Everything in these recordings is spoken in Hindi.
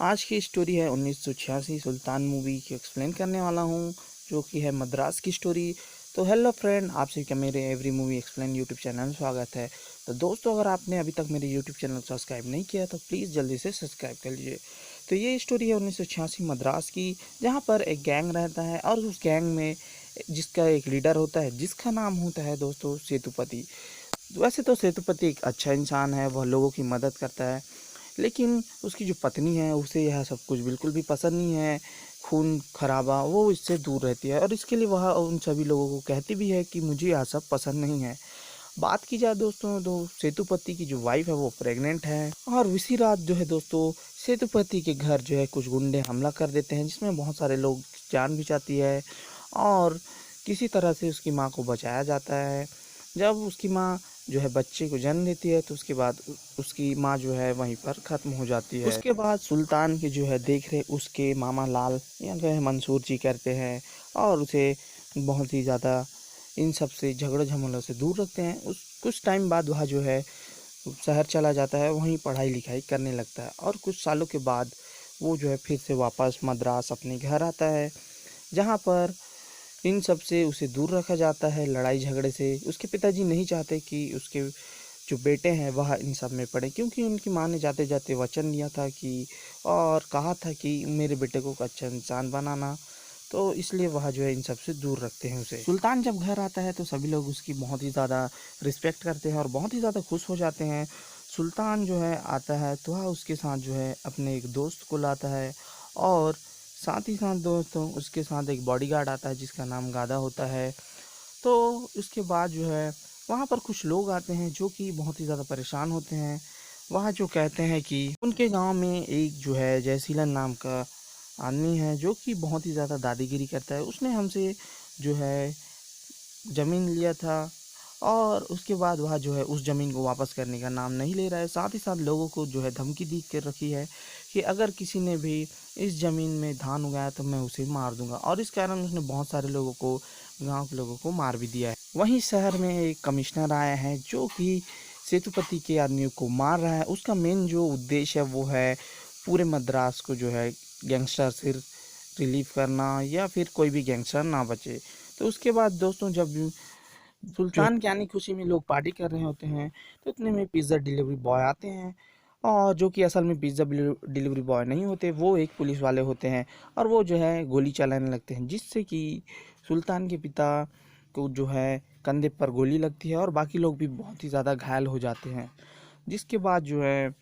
आज की स्टोरी है 1986 सुल्तान मूवी की एक्सप्लेन करने वाला हूँ, जो कि है मद्रास की स्टोरी। तो हेलो फ्रेंड, आप सभी का मेरे every movie explain YouTube channel में स्वागत है। तो दोस्तों, अगर आपने अभी तक मेरे यूट्यूब चैनल को सब्सक्राइब नहीं किया तो प्लीज़ जल्दी से सब्सक्राइब कर लीजिए। तो ये स्टोरी है 1986 मद्रास की, जहाँ पर एक गैंग रहता है और उस गैंग में जिसका एक लीडर होता है, जिसका नाम होता है दोस्तों सेतुपति। वैसे तो सेतुपति एक अच्छा इंसान है, वह लोगों की मदद करता है, लेकिन उसकी जो पत्नी है उसे यह सब कुछ बिल्कुल भी पसंद नहीं है। खून खराबा वो इससे दूर रहती है और इसके लिए वह उन सभी लोगों को कहती भी है कि मुझे यह सब पसंद नहीं है। बात की जाए दोस्तों, तो सेतुपति की जो वाइफ है वो प्रेग्नेंट है और उसी रात जो है दोस्तों, सेतुपति के घर जो है कुछ गुंडे हमला कर देते हैं, जिसमें बहुत सारे लोग जान भी जाती है और किसी तरह से उसकी माँ को बचाया जाता है। जब उसकी माँ जो है बच्चे को जन्म देती है तो उसके बाद उसकी माँ जो है वहीं पर ख़त्म हो जाती है। उसके बाद सुल्तान की जो है देख रेख उसके मामा लाल या जो है मंसूर जी करते हैं और उसे बहुत ही ज़्यादा इन सब से झगड़ों झमेलों से दूर रखते हैं। उस कुछ टाइम बाद वह जो है शहर चला जाता है, वहीं पढ़ाई लिखाई करने लगता है और कुछ सालों के बाद वो जो है फिर से वापस मद्रास अपने घर आता है, जहाँ पर इन सब से उसे दूर रखा जाता है, लड़ाई झगड़े से। उसके पिताजी नहीं चाहते कि उसके जो बेटे हैं वह इन सब में पड़े, क्योंकि उनकी माँ ने जाते जाते वचन दिया था कि और कहा था कि मेरे बेटे को अच्छा इंसान बनाना, तो इसलिए वह जो है इन सब से दूर रखते हैं उसे। सुल्तान जब घर आता है तो सभी लोग उसकी बहुत ही ज़्यादा रिस्पेक्ट करते हैं और बहुत ही ज़्यादा खुश हो जाते हैं। सुल्तान जो है आता है तो वह उसके साथ जो है अपने एक दोस्त को लाता है और साथ ही साथ दोस्तों उसके साथ एक बॉडीगार्ड आता है जिसका नाम गादा होता है। तो उसके बाद जो है वहाँ पर कुछ लोग आते हैं जो कि बहुत ही ज़्यादा परेशान होते हैं। वह जो कहते हैं कि उनके गांव में एक जो है जयसीलन नाम का आदमी है जो कि बहुत ही ज़्यादा दादागिरी करता है। उसने हमसे जो है ज़मीन लिया था और उसके बाद वह जो है उस ज़मीन को वापस करने का नाम नहीं ले रहा है। साथ ही साथ लोगों को जो है धमकी दी कर रखी है कि अगर किसी ने भी इस ज़मीन में धान उगाया तो मैं उसे मार दूंगा, और इस कारण उसने बहुत सारे लोगों को, गांव के लोगों को मार भी दिया है। वहीं शहर में एक कमिश्नर आया है जो कि सेतुपति के आदमियों को मार रहा है। उसका मेन जो उद्देश्य है वो है पूरे मद्रास को जो है गैंगस्टर से रिलीव करना, या फिर कोई भी गैंगस्टर ना बचे। तो उसके बाद दोस्तों, जब सुल्तान की आने की खुशी में लोग पार्टी कर रहे होते हैं तो इतने में पिज़्ज़ा डिलीवरी बॉय आते हैं, और जो कि असल में पिज़्ज़ा डिलीवरी बॉय नहीं होते, वो एक पुलिस वाले होते हैं और वो जो है गोली चलाने लगते हैं, जिससे कि सुल्तान के पिता को जो है कंधे पर गोली लगती है और बाकी लोग भी बहुत ही ज़्यादा घायल हो जाते हैं। जिसके बाद जो है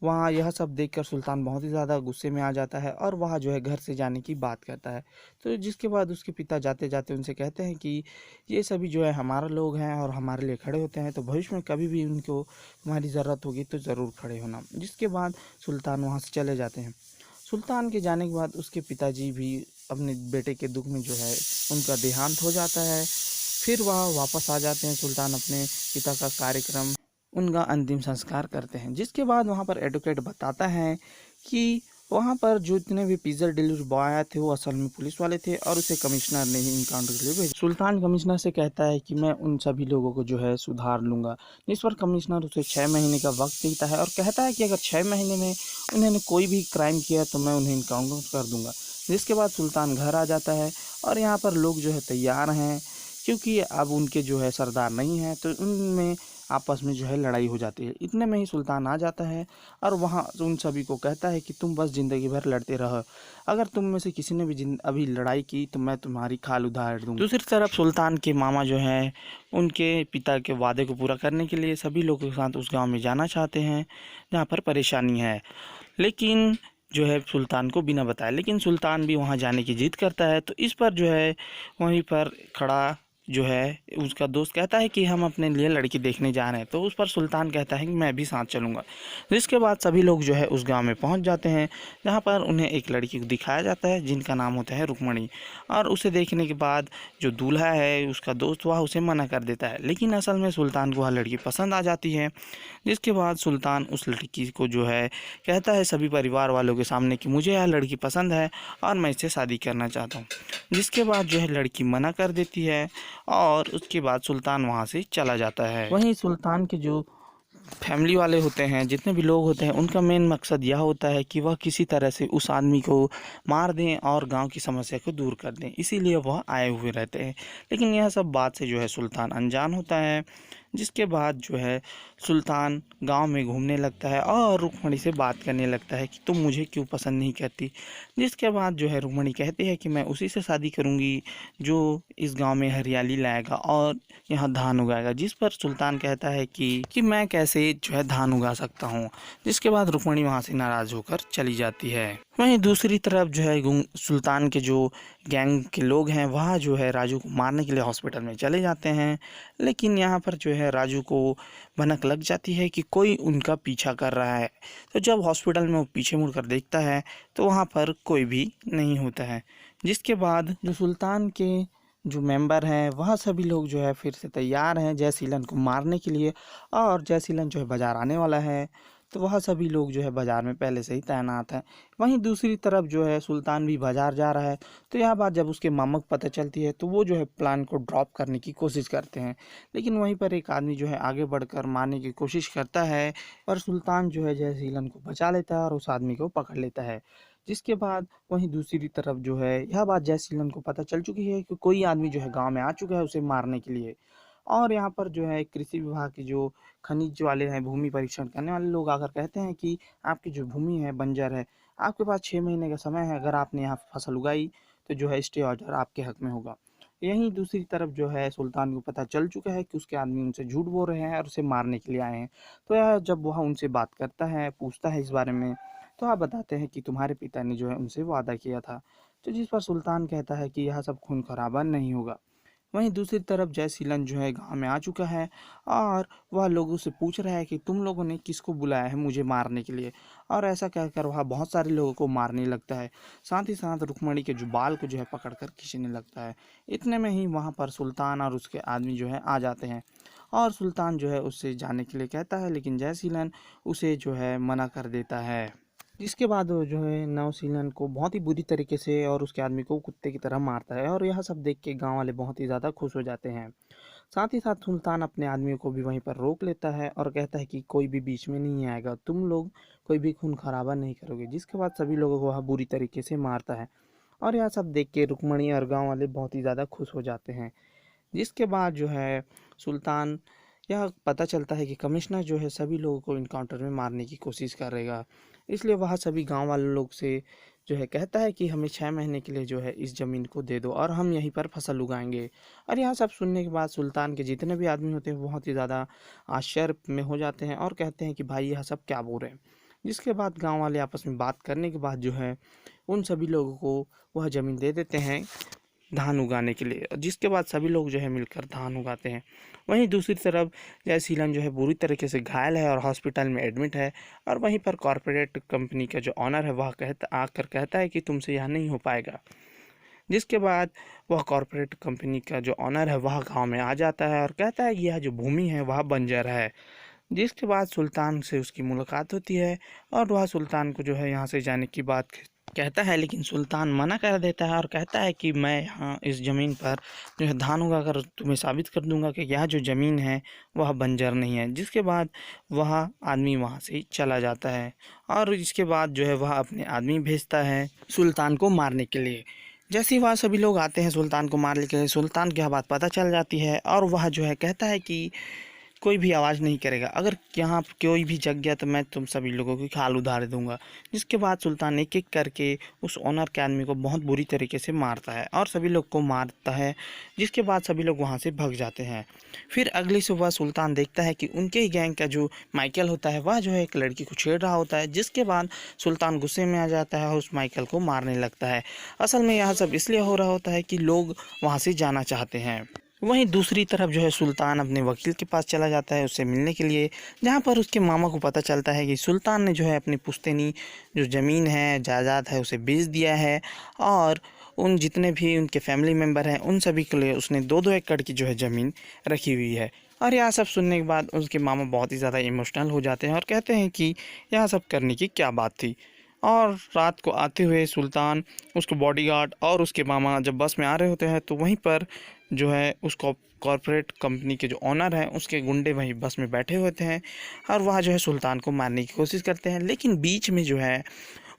वहाँ यह सब देखकर सुल्तान बहुत ही ज़्यादा गुस्से में आ जाता है और वह जो है घर से जाने की बात करता है। तो जिसके बाद उसके पिता जाते जाते उनसे कहते हैं कि ये सभी जो है हमारा लोग हैं और हमारे लिए खड़े होते हैं, तो भविष्य में कभी भी उनको तुम्हारी ज़रूरत होगी तो ज़रूर खड़े होना। जिसके बाद सुल्तान वहाँ से चले जाते हैं। सुल्तान के जाने के बाद उसके पिताजी भी अपने बेटे के दुख में जो है उनका देहांत हो जाता है। फिर वह वापस आ जाते हैं। सुल्तान अपने पिता का कार्यक्रम, उनका अंतिम संस्कार करते हैं। जिसके बाद वहाँ पर एडवोकेट बताता है कि वहाँ पर जो जितने भी पिज़्ज़ा डिलीवरी बॉय आए थे वो असल में पुलिस वाले थे और उसे कमिश्नर ने ही इनकाउंटर के लिए भेजा। सुल्तान कमिश्नर से कहता है कि मैं उन सभी लोगों को जो है सुधार लूँगा। जिस पर कमिश्नर उसे 6 महीने का वक्त देता है और कहता है कि अगर 6 महीने में उन्होंने कोई भी क्राइम किया तो मैं उन्हें इनकाउंटर कर दूँगा। जिसके बाद सुल्तान घर आ जाता है और यहाँ पर लोग जो है तैयार हैं, क्योंकि अब उनके जो है सरदार नहीं है, तो उनमें आपस में जो है लड़ाई हो जाती है। इतने में ही सुल्तान आ जाता है और वहाँ उन सभी को कहता है कि तुम बस ज़िंदगी भर लड़ते रहो, अगर तुम में से किसी ने भी अभी लड़ाई की तो मैं तुम्हारी खाल उधार दूँगा। दूसरी तरफ सुल्तान के मामा जो है उनके पिता के वादे को पूरा करने के लिए सभी लोगों के साथ उस गाँव में जाना चाहते हैं जहाँ पर परेशानी है, लेकिन जो है सुल्तान को बिना बताए। लेकिन सुल्तान भी वहाँ जाने की जिद करता है, तो इस पर जो है वहीं पर खड़ा जो है उसका दोस्त कहता है कि हम अपने लिए लड़की देखने जा रहे हैं। तो उस पर सुल्तान कहता है कि मैं भी साथ चलूँगा। जिसके बाद सभी लोग जो है उस गांव में पहुंच जाते हैं, जहां पर उन्हें एक लड़की को दिखाया जाता है जिनका नाम होता है रुक्मणी। और उसे देखने के बाद जो दूल्हा है उसका दोस्त वह उसे मना कर देता है, लेकिन असल में सुल्तान को वह लड़की पसंद आ जाती है। जिसके बाद सुल्तान उस लड़की को जो है कहता है सभी परिवार वालों के सामने कि मुझे यह लड़की पसंद है और मैं इससे शादी करना चाहता हूँ। जिसके बाद जो है लड़की मना कर देती है और उसके बाद सुल्तान वहाँ से चला जाता है। वहीं सुल्तान के जो फैमिली वाले होते हैं, जितने भी लोग होते हैं, उनका मेन मकसद यह होता है कि वह किसी तरह से उस आदमी को मार दें और गांव की समस्या को दूर कर दें, इसीलिए वह आए हुए रहते हैं। लेकिन यह सब बात से जो है सुल्तान अनजान होता है। जिसके बाद जो है सुल्तान गांव में घूमने लगता है और रुक्मणी से बात करने लगता है कि तुम मुझे क्यों पसंद नहीं करती। जिसके बाद जो है रुक्मणी कहती है कि मैं उसी से शादी करूंगी जो इस गांव में हरियाली लाएगा और यहाँ धान उगाएगा। जिस पर सुल्तान कहता है कि मैं कैसे जो है धान उगा सकता हूँ। जिसके बाद रुक्मणी वहाँ से नाराज़ होकर चली जाती है। वहीं दूसरी तरफ जो है सुल्तान के जो गैंग के लोग हैं वह जो है राजू को मारने के लिए हॉस्पिटल में चले जाते हैं। लेकिन यहाँ पर जो है राजू को भनक लग जाती है कि कोई उनका पीछा कर रहा है। तो जब हॉस्पिटल में वो पीछे मुड़कर देखता है तो वहाँ पर कोई भी नहीं होता है। जिसके बाद जो सुल्तान के जो मेंबर हैं वह सभी लोग जो है फिर से तैयार हैं जय सीलन को मारने के लिए। और जय सीलन जो है बाजार आने वाला है, तो वह सभी लोग जो है बाजार में पहले से ही तैनात हैं। वहीं दूसरी तरफ जो है सुल्तान भी बाजार जा रहा है। तो यह बात जब उसके मामा को पता चलती है तो वो जो है प्लान को ड्रॉप करने की कोशिश करते हैं। लेकिन वहीं पर एक आदमी जो है आगे बढ़कर मारने की कोशिश करता है, पर सुल्तान जो है जय सीलन को बचा लेता है और उस आदमी को पकड़ लेता है। जिसके बाद वहीं दूसरी तरफ जो है यह बात जय सीलन को पता चल चुकी है कि कोई आदमी जो है गांव में आ चुका है उसे मारने के लिए। और यहाँ पर जो है कृषि विभाग के जो खनिज वाले हैं, भूमि परीक्षण करने वाले लोग आकर कहते हैं कि आपकी जो भूमि है बंजर है, आपके पास 6 महीने का समय है, अगर आपने यहाँ फसल उगाई तो जो है स्टे ऑर्डर आपके हक में होगा। यहीं दूसरी तरफ जो है सुल्तान को पता चल चुका है कि उसके आदमी उनसे झूठ बोल रहे हैं और उसे मारने के लिए आए हैं। तो यह जब वह उनसे बात करता है, पूछता है इस बारे में, तो आप बताते हैं कि तुम्हारे पिता ने जो है उनसे वादा किया था। तो जिस पर सुल्तान कहता है कि यह सब खून खराबा नहीं होगा। वहीं दूसरी तरफ जय सीलन जो है गांव में आ चुका है और वह लोगों से पूछ रहा है कि तुम लोगों ने किसको बुलाया है मुझे मारने के लिए। और ऐसा कहकर वह बहुत सारे लोगों को मारने लगता है। साथ ही साथ रुक्मणी के जो बाल को जो है पकड़कर खींचने लगता है। इतने में ही वहां पर सुल्तान और उसके आदमी जो है आ जाते हैं और सुल्तान जो है उससे जाने के लिए कहता है, लेकिन जय सीलन उसे जो है मना कर देता है। जिसके बाद वो जो है नवसीलन को बहुत ही बुरी तरीके से और उसके आदमी को कुत्ते की तरह मारता है। और यह सब देख के गांव वाले बहुत ही ज़्यादा खुश हो जाते हैं। साथ ही साथ सुल्तान अपने आदमियों को भी वहीं पर रोक लेता है और कहता है कि कोई भी बीच में नहीं आएगा, तुम लोग कोई भी खून खराबा नहीं करोगे। जिसके बाद सभी लोगों को वह बुरी तरीके से मारता है। और यह सब देख के रुक्मणी और गाँव वाले बहुत ही ज़्यादा खुश हो जाते हैं। जिसके बाद जो है सुल्तान यह पता चलता है कि कमिश्नर जो है सभी लोगों को इनकाउंटर में मारने की कोशिश करेगा। इसलिए वह सभी गांव वाले लोग से जो है कहता है कि हमें 6 महीने के लिए जो है इस ज़मीन को दे दो और हम यहीं पर फसल उगाएंगे। और यह सब सुनने के बाद सुल्तान के जितने भी आदमी होते हैं बहुत ही ज़्यादा आश्चर्य में हो जाते हैं और कहते हैं कि भाई यह सब क्या बोल रहे हैं। जिसके बाद गांव वाले आपस में बात करने के बाद जो है उन सभी लोगों को वह ज़मीन दे देते हैं धान उगाने के लिए। जिसके बाद सभी लोग जो है मिलकर धान उगाते हैं। वहीं दूसरी तरफ जय सीलन जो है बुरी तरीके से घायल है और हॉस्पिटल में एडमिट है। और वहीं पर कॉरपोरेट कंपनी का जो ऑनर है वह कहता है कि तुमसे यह नहीं हो पाएगा। जिसके बाद वह कॉरपोरेट कंपनी का जो ऑनर है वह गांव में आ जाता है और कहता है कि यह जो भूमि है वह बंजर है। जिसके बाद सुल्तान से उसकी मुलाकात होती है और वह सुल्तान को जो है यहाँ से जाने की बात कहता है। लेकिन सुल्तान मना कर देता है और कहता है कि मैं यहाँ इस ज़मीन पर जो है धान उगाकर तुम्हें साबित कर दूंगा कि यह जो ज़मीन है वह बंजर नहीं है। जिसके बाद वह आदमी वहाँ से चला जाता है और इसके बाद जो है वह अपने आदमी भेजता है सुल्तान को मारने के लिए। जैसे ही वह सभी लोग आते हैं सुल्तान को मारने के लिए, सुल्तान की यह बात पता चल जाती है और वह जो है कहता है कि कोई भी आवाज़ नहीं करेगा, अगर यहाँ कोई भी जग गया तो मैं तुम सभी लोगों की खाल उधार दूंगा। जिसके बाद सुल्तान एक एक करके उस ओनर के आदमी को बहुत बुरी तरीके से मारता है और सभी लोग को मारता है। जिसके बाद सभी लोग वहाँ से भाग जाते हैं। फिर अगली सुबह सुल्तान देखता है कि उनके ही गैंग का जो माइकल होता है वह जो है एक लड़की को छेड़ रहा होता है। जिसके बाद सुल्तान गुस्से में आ जाता है और उस माइकल को मारने लगता है। असल में यह सब इसलिए हो रहा होता है कि लोग वहाँ से जाना चाहते हैं। वहीं दूसरी तरफ जो है सुल्तान अपने वकील के पास चला जाता है उससे मिलने के लिए, जहां पर उसके मामा को पता चलता है कि सुल्तान ने जो है अपनी पुश्तैनी जो ज़मीन है जायदाद है उसे बेच दिया है और उन जितने भी उनके फैमिली मेम्बर हैं उन सभी के लिए उसने 2-2 एकड़ की जो है ज़मीन रखी हुई है। और यह सब सुनने के बाद उसके मामा बहुत ही ज़्यादा इमोशनल हो जाते हैं और कहते हैं कि यह सब करने की क्या बात थी। और रात को आते हुए सुल्तान, उसके बॉडीगार्ड और उसके मामा जब बस में आ रहे होते हैं तो वहीं पर जो है उसको कॉरपोरेट कंपनी के जो ओनर हैं उसके गुंडे वहीं बस में बैठे होते हैं और वह जो है सुल्तान को मारने की कोशिश करते हैं। लेकिन बीच में जो है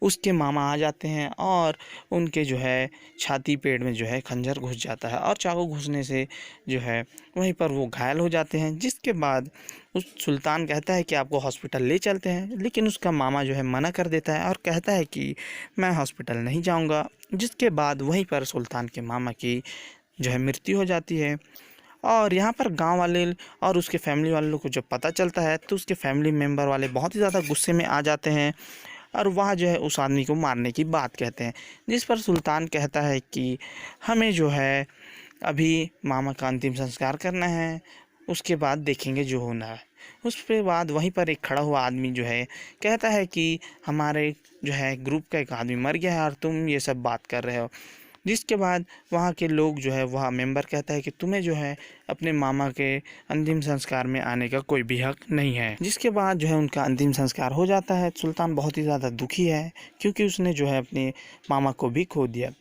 उसके मामा आ जाते हैं और उनके जो है छाती पेट में जो है खंजर घुस जाता है और चाकू घुसने से जो है वहीं पर वो घायल हो जाते हैं। जिसके बाद उस सुल्तान कहता है कि आपको हॉस्पिटल ले चलते हैं, लेकिन उसका मामा जो है मना कर देता है और कहता है कि मैं हॉस्पिटल नहीं जाऊंगा। जिसके बाद वहीं पर सुल्तान के मामा की जो है मृत्यु हो जाती है। और यहाँ पर गांव वाले और उसके फैमिली वालों को जब पता चलता है तो उसके फैमिली मेम्बर वाले बहुत ही ज़्यादा गुस्से में आ जाते हैं और वह जो है उस आदमी को मारने की बात कहते हैं। जिस पर सुल्तान कहता है कि हमें जो है अभी मामा का अंतिम संस्कार करना है, उसके बाद देखेंगे जो होना है। उसके बाद वहीं पर एक खड़ा हुआ आदमी जो है कहता है कि हमारे जो है ग्रुप का एक आदमी मर गया है और तुम ये सब बात कर रहे हो। जिसके बाद वहाँ के लोग जो है वह मेंबर कहता है कि तुम्हें जो है अपने मामा के अंतिम संस्कार में आने का कोई भी हक नहीं है। जिसके बाद जो है उनका अंतिम संस्कार हो जाता है। सुल्तान बहुत ही ज़्यादा दुखी है क्योंकि उसने जो है अपने मामा को भी खो दिया।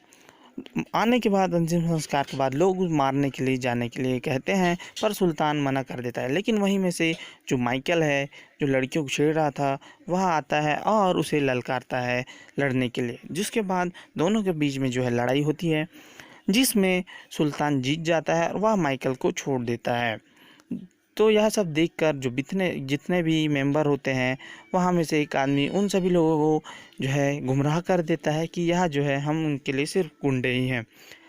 आने के बाद अंतिम संस्कार के बाद लोग मारने के लिए जाने के लिए कहते हैं पर सुल्तान मना कर देता है। लेकिन वहीं में से जो माइकल है, जो लड़कियों को छेड़ रहा था, वह आता है और उसे ललकारता है लड़ने के लिए। जिसके बाद दोनों के बीच में जो है लड़ाई होती है जिसमें सुल्तान जीत जाता है और वह माइकल को छोड़ देता है। तो यह सब देखकर जो जितने भी मेंबर होते हैं वहाँ में से एक आदमी उन सभी लोगों को जो है गुमराह कर देता है कि यह जो है हम उनके लिए सिर्फ गुंडे ही हैं।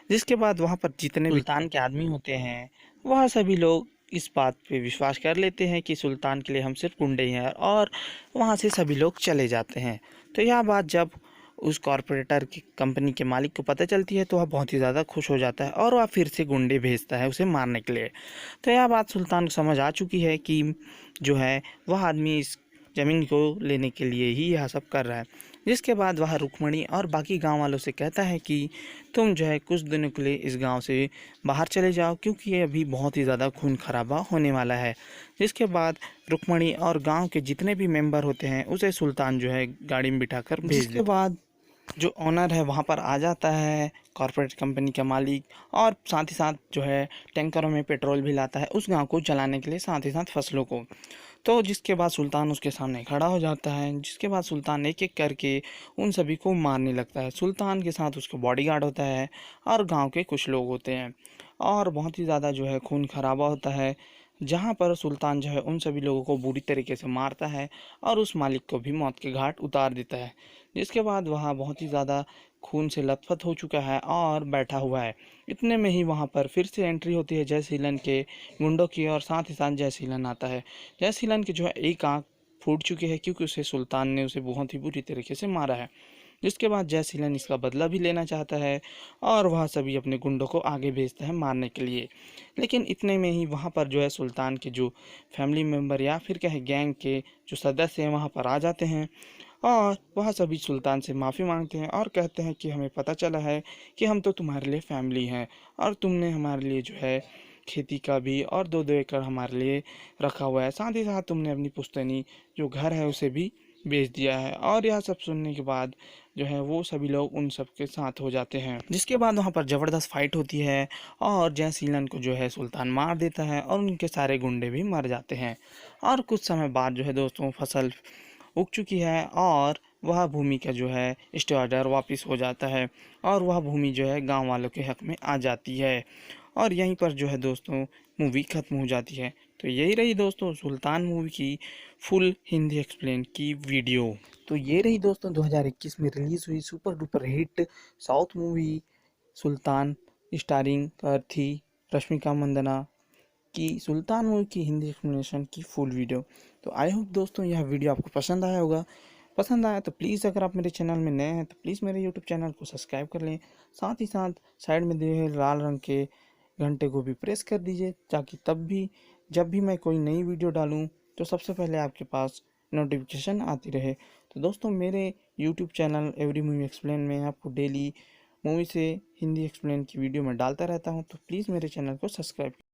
जिसके बाद वहाँ पर जितने भी सुल्तान के आदमी होते हैं वह सभी लोग इस बात पे विश्वास कर लेते हैं कि सुल्तान के लिए हम सिर्फ गुंडे ही हैं और वहाँ से सभी लोग चले जाते हैं। तो यह बात जब उस कॉरपोरेटर की कंपनी के मालिक को पता चलती है तो वह बहुत ही ज़्यादा खुश हो जाता है और वह फिर से गुंडे भेजता है उसे मारने के लिए। तो यह बात सुल्तान को समझ आ चुकी है कि जो है वह आदमी इस ज़मीन को लेने के लिए ही यह सब कर रहा है। जिसके बाद वह रुक्मणी और बाकी गांव वालों से कहता है कि तुम जो है कुछ दिनों के लिए इस गांव से बाहर चले जाओ क्योंकि ये अभी बहुत ही ज़्यादा खून खराबा होने वाला है। जिसके बाद रुक्मणी और गांव के जितने भी मेंबर होते हैं उसे सुल्तान जो है गाड़ी में बिठाकर भेज देते। बाद जो ओनर है वहाँ पर आ जाता है, कॉर्पोरेट कंपनी का मालिक, और साथ ही साथ जो है टैंकरों में पेट्रोल भी लाता है उस गांव को जलाने के लिए, साथ ही साथ फसलों को। तो जिसके बाद सुल्तान उसके सामने खड़ा हो जाता है। जिसके बाद सुल्तान एक एक करके उन सभी को मारने लगता है। सुल्तान के साथ उसका बॉडीगार्ड होता है और गांव के कुछ लोग होते हैं और बहुत ही ज़्यादा जो है खून खराबा होता है। जहाँ पर सुल्तान जो है उन सभी लोगों को बुरी तरीके से मारता है और उस मालिक को भी मौत के घाट उतार देता है। जिसके बाद वहाँ बहुत ही ज़्यादा खून से लथपथ हो चुका है और बैठा हुआ है। इतने में ही वहाँ पर फिर से एंट्री होती है जय सीलन के गुंडों की और साथ ही साथ जय सीलन आता है। जय सीलन की जो है एक आँख फूट चुकी है क्योंकि उसे सुल्तान ने उसे बहुत ही बुरी तरीके से मारा है। जिसके बाद जय सीलन इसका बदला भी लेना चाहता है और वह सभी अपने गुंडों को आगे भेजता है मारने के लिए। लेकिन इतने में ही वहाँ पर जो है सुल्तान के जो फैमिली मेम्बर या फिर क्या है गैंग के जो सदस्य हैं वहाँ पर आ जाते हैं और वह सभी सुल्तान से माफ़ी मांगते हैं और कहते हैं कि हमें पता चला है कि हम तो तुम्हारे लिए फैमिली हैं और तुमने हमारे लिए जो है खेती का भी और 2-2 एकड़ हमारे लिए रखा हुआ है, साथ ही साथ तुमने अपनी पुश्तैनी जो घर है उसे भी बेच दिया है। और यह सब सुनने के बाद जो है वो सभी लोग उन सब के साथ हो जाते हैं। जिसके बाद वहाँ पर ज़बरदस्त फाइट होती है और जय सीलन को जो है सुल्तान मार देता है और उनके सारे गुंडे भी मर जाते हैं। और कुछ समय बाद जो है दोस्तों फसल उग चुकी है और वह भूमि का जो है स्टे ऑर्डर वापस हो जाता है और वह भूमि जो है गांव वालों के हक में आ जाती है। और यहीं पर जो है दोस्तों मूवी ख़त्म हो जाती है। तो यही रही दोस्तों सुल्तान मूवी की फुल हिंदी एक्सप्लेन की वीडियो। तो ये रही दोस्तों 2021 में रिलीज़ हुई super duper hit south movie Sultan, starring कर थी रश्मिका मंदाना की सुल्तान मूवी की हिंदी एक्सप्लेनेशन की फुल वीडियो। तो आई होप दोस्तों यह वीडियो आपको पसंद आया होगा। पसंद आया तो प्लीज़ अगर आप मेरे चैनल में नए हैं तो प्लीज़ मेरे यूट्यूब चैनल को सब्सक्राइब कर लें। साथ ही साथ साइड में दिए हुए लाल रंग के घंटे को भी प्रेस कर दीजिए ताकि तब भी जब भी मैं कोई नई वीडियो डालूँ तो सबसे पहले आपके पास नोटिफिकेशन आती रहे। तो दोस्तों मेरे YouTube channel every movie explain में आपको डेली मूवी से हिंदी एक्सप्लेन की वीडियो मैं डालता रहता हूँ। तो प्लीज़ मेरे चैनल को सब्सक्राइब